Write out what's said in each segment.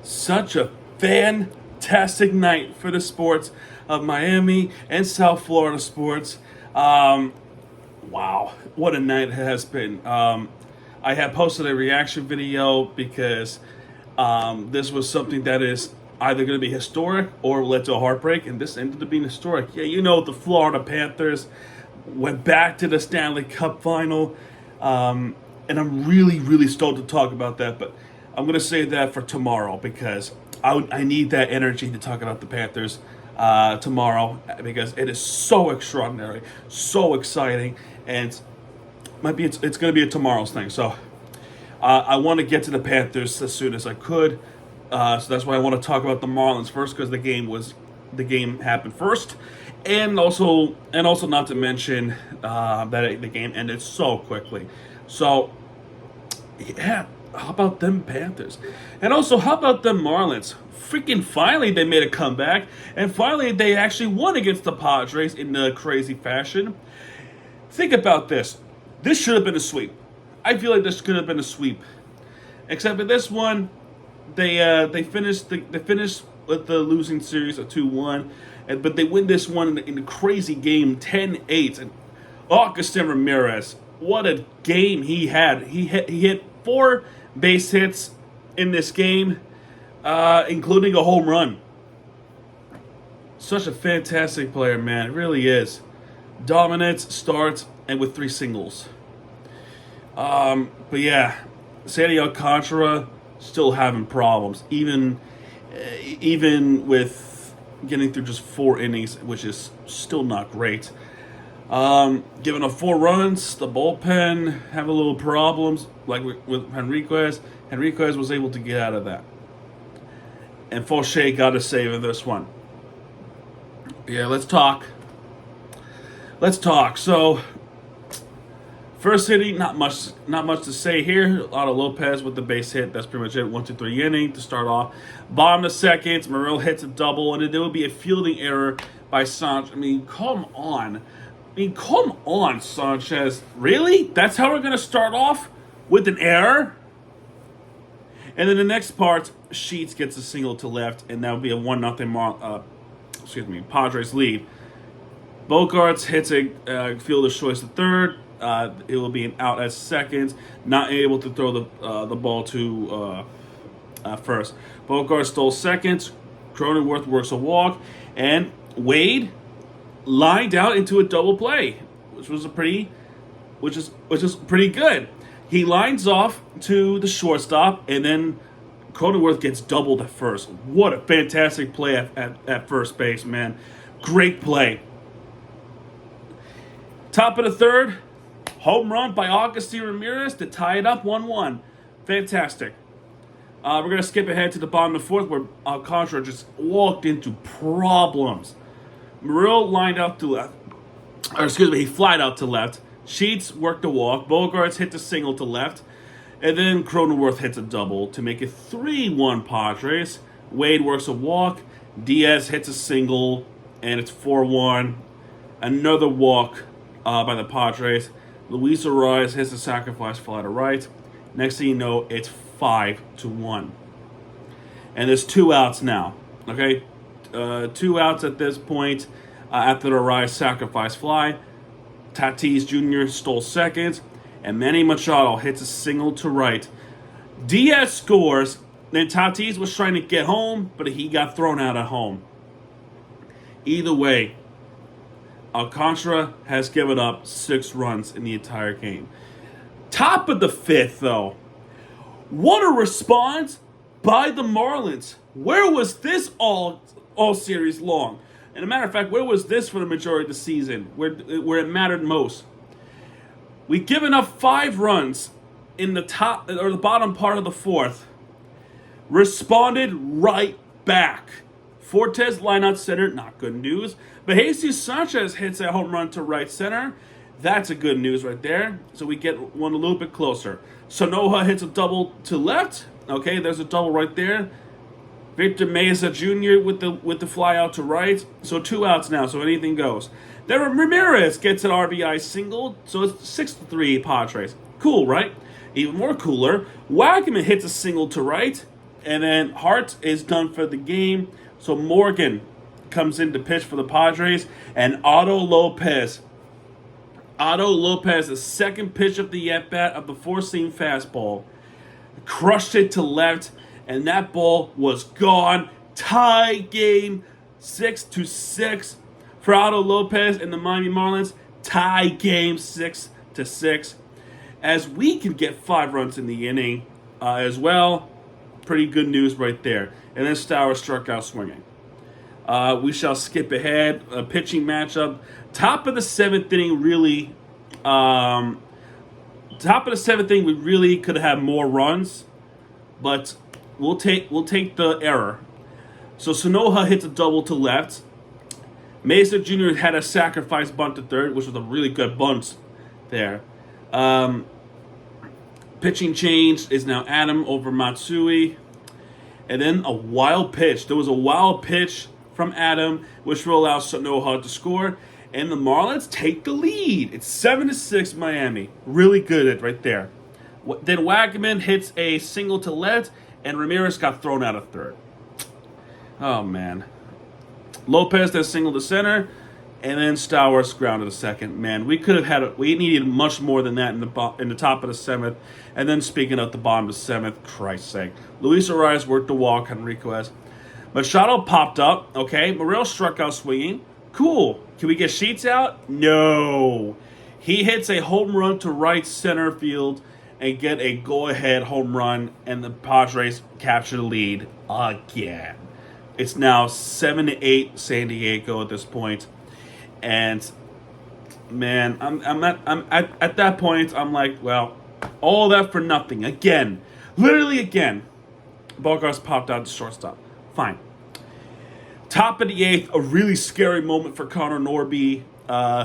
Such a fantastic night for the sports of Miami and South Florida sports. Wow, what a night it has been. I had posted a reaction video because this was something that is either going to be historic or led to a heartbreak, and this ended up being historic. Yeah, the Florida Panthers went back to the Stanley Cup final, and I'm really, really stoked to talk about that, but I'm going to save that for tomorrow because I need that energy to talk about the Panthers tomorrow because it is so extraordinary, so exciting, and it's going to be a tomorrow's thing. So I want to get to the Panthers as soon as I could. So that's why I want to talk about the Marlins first because the game happened first, and also not to mention that the game ended so quickly. So yeah, how about them Panthers? And also, how about them Marlins? Freaking finally they made a comeback, and finally they actually won against the Padres in a crazy fashion. Think about this. This should have been a sweep. I feel like this could have been a sweep. Except for this one, they finished with the losing series of 2-1, but they win this one in a crazy game 10-8. And Augustin Ramirez, what a game he had. He hit 4 base hits in this game, including a home run. Such a fantastic player, man. It really is. Dominates, starts, and with 3 singles. But yeah, Sandy Alcantara still having problems, even with getting through just 4 innings, which is still not great. Giving up 4 runs, the bullpen have a little problems, like with Henriquez. Henriquez was able to get out of that. And Fauché got a save in this one. Yeah, let's talk. So, first inning, not much to say here. A lot of Lopez with the base hit. That's pretty much it. 1-2-3 inning to start off. Bottom of the second, Morel hits a double, and there will be a fielding error by Sanchez. Come on, Sanchez. Really? That's how we're going to start off? With an error? And then the next part, Sheets gets a single to left, and that will be a 1-0 Padres lead. Bogarts hits a fielder's choice to third. It will be an out at second. Not able to throw the ball to first. Bogarts stole second. Cronenworth works a walk, and Wade lined out into a double play, which is pretty good. He lines off to the shortstop, and then Cronenworth gets doubled at first. What a fantastic play at first base, man. Great play. Top of the third, home run by Augustin Ramirez to tie it up 1-1. Fantastic. We're going to skip ahead to the bottom of the fourth where Alcantara just walked into problems. Morel lined out to left. He flied out to left. Sheets worked a walk. Bogarts hit the single to left. And then Cronenworth hits a double to make it 3-1 Padres. Wade works a walk. Diaz hits a single. And it's 4-1. Another walk by the Padres. Luis Arias hits a sacrifice fly to right. Next thing you know, it's 5-1. And there's 2 outs now. Okay? 2 outs at this point after the Arias sacrifice fly. Tatis Jr. stole second, and Manny Machado hits a single to right. Diaz scores, then Tatis was trying to get home, but he got thrown out at home. Either way, Alcantara has given up 6 runs in the entire game. Top of the 5th, though. What a response by the Marlins. Where was this all series long? And a matter of fact, where was this for the majority of the season, where it mattered most? We given up 5 runs in the top or the bottom part of the 4th. Responded right back. Fortes line out center, not good news. But Jesus Sanchez hits a home run to right center. That's a good news right there. So we get one a little bit closer. Sonoha hits a double to left. Okay, there's a double right there. Victor Meza Jr. with the fly out to right. So 2 outs now, so anything goes. Then Ramirez gets an RBI single, so it's 6-3 Padres. Cool, right? Even more cooler, Wagman hits a single to right, And then Hart is done for the game. So Morgan comes in to pitch for the Padres. And Otto Lopez, the second pitch of the at-bat of the four-seam fastball, crushed it to left, and that ball was gone. Tie game, 6-6 for Otto Lopez and the Miami Marlins. Tie game, 6-6. As we can get 5 runs in the inning as well. Pretty good news right there. And then Stowers struck out swinging. We shall skip ahead. A pitching matchup. Top of the 7th inning, really. We really could have had more runs, but we'll take the error. So Sonoha hits a double to left. Mesa Jr. had a sacrifice bunt to third, which was a really good bunt there. Pitching change is now Adam over Matsui. And then a wild pitch. There was a wild pitch from Adam, which will allow Sonoha to score. And the Marlins take the lead. It's 7-6 Miami. Really good right there. Then Wagaman hits a single to left, and Ramirez got thrown out of third. Oh, man. Lopez does single to center, and then Stowers grounded to second. Man, we needed much more than that in the top of the 7th. And then speaking of the bottom of the 7th, Christ's sake. Luis Arias worked the walk, Henriquez. Machado popped up, okay. Morel struck out swinging. Cool. Can we get Sheets out? No. He hits a home run to right center field and get a go-ahead home run, and the Padres capture the lead again. It's now 7-8 San Diego at this point. And man, I'm at that point. I'm like, well, all that for nothing again, literally again. Bogarts popped out to shortstop. Fine. Top of the 8th, a really scary moment for Connor Norby,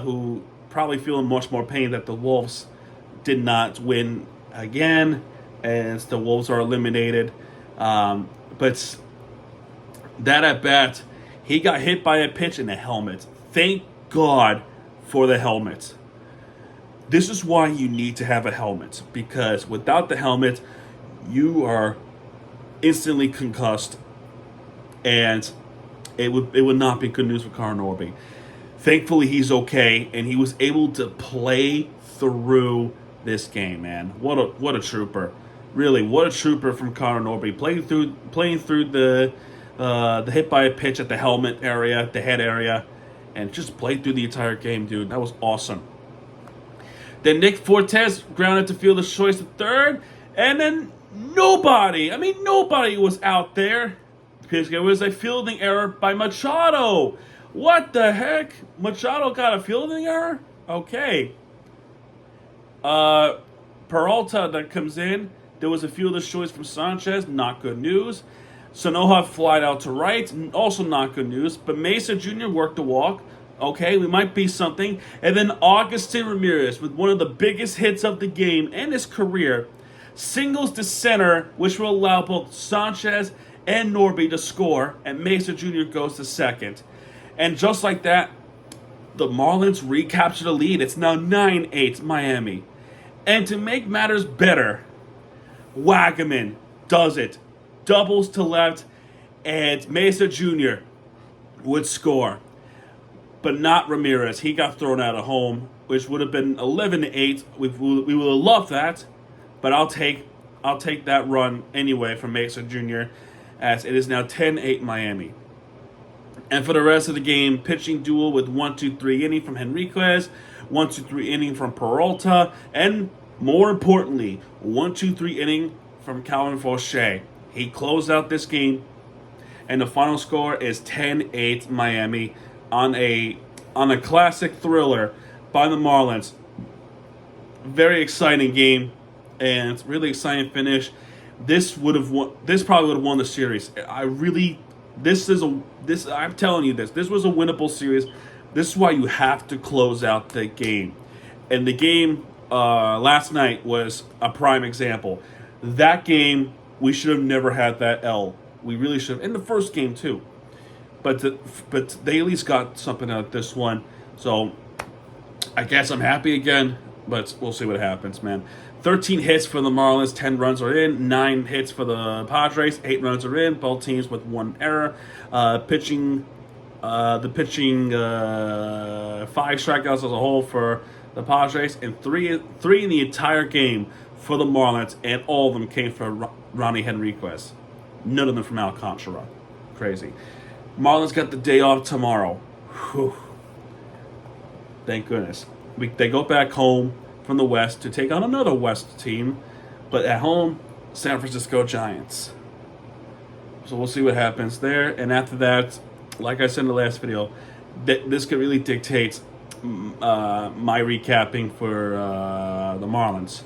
who probably feeling much more pain that the Wolves did not win again, as the Wolves are eliminated. But that at bat, he got hit by a pitch in the helmet. Thank God for the helmet. This is why you need to have a helmet, because without the helmet, you are instantly concussed, and it would not be good news for Connor Norby. Thankfully, he's okay, and he was able to play through this game, man. What a trooper. Really, what a trooper from Connor Norby. Playing through the hit by a pitch at the helmet area, the head area, and just played through the entire game, dude. That was awesome. Then Nick Fortes grounded to fielder's choice to third, and then nobody was out there because there was a fielding error by Machado. What the heck? Machado got a fielding error? Okay. Peralta that comes in. There was a fielder's choice from Sanchez. Not good news. Sonoha flied out to right. Also not good news. But Mesa Jr. worked the walk. Okay, we might be something. And then Augustin Ramirez with one of the biggest hits of the game and his career. Singles to center, which will allow both Sanchez and Norby to score. And Mesa Jr. goes to second. And just like that, the Marlins recapture the lead. It's now 9-8 Miami. And to make matters better, Wagaman does it. Doubles to left, and Mesa Jr. would score. But not Ramirez. He got thrown out of home, which would have been 11-8. We would have loved that, but I'll take that run anyway from Mesa Jr. as it is now 10-8 Miami. And for the rest of the game, pitching duel with 1-2-3 inning from Henriquez, 1-2-3 inning from Peralta, and more importantly, 1-2-3 inning from Calvin Fauché. He closed out this game, and the final score is 10-8 Miami on a classic thriller by the Marlins. Very exciting game, and really exciting finish. This probably would have won the series. I'm telling you this. This was a winnable series. This is why you have to close out the game. And the game last night was a prime example. That game, we should have never had that L. We really should have. In the first game, too. But they at least got something out of this one. So, I guess I'm happy again. But we'll see what happens, man. 13 hits for the Marlins, 10 runs are in. 9 hits for the Padres, 8 runs are in. Both teams with 1 error. Pitching, 5 strikeouts as a whole for the Padres, and three in the entire game for the Marlins, and all of them came from Ronnie Henriquez. None of them from Alcantara. Crazy. Marlins got the day off tomorrow. Whew. Thank goodness. They go back home from the West to take on another West team, but at home, San Francisco Giants. So we'll see what happens there. And after that, like I said in the last video, this could really dictate my recapping for the Marlins,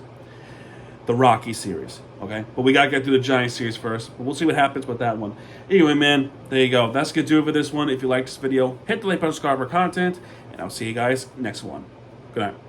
the Rocky series. Okay, but we gotta get through the Giants series first. But we'll see what happens with that one. Anyway, man, there you go. That's gonna do it for this one. If you like this video, hit the like button, subscribe for content, and I'll see you guys next one. Good night.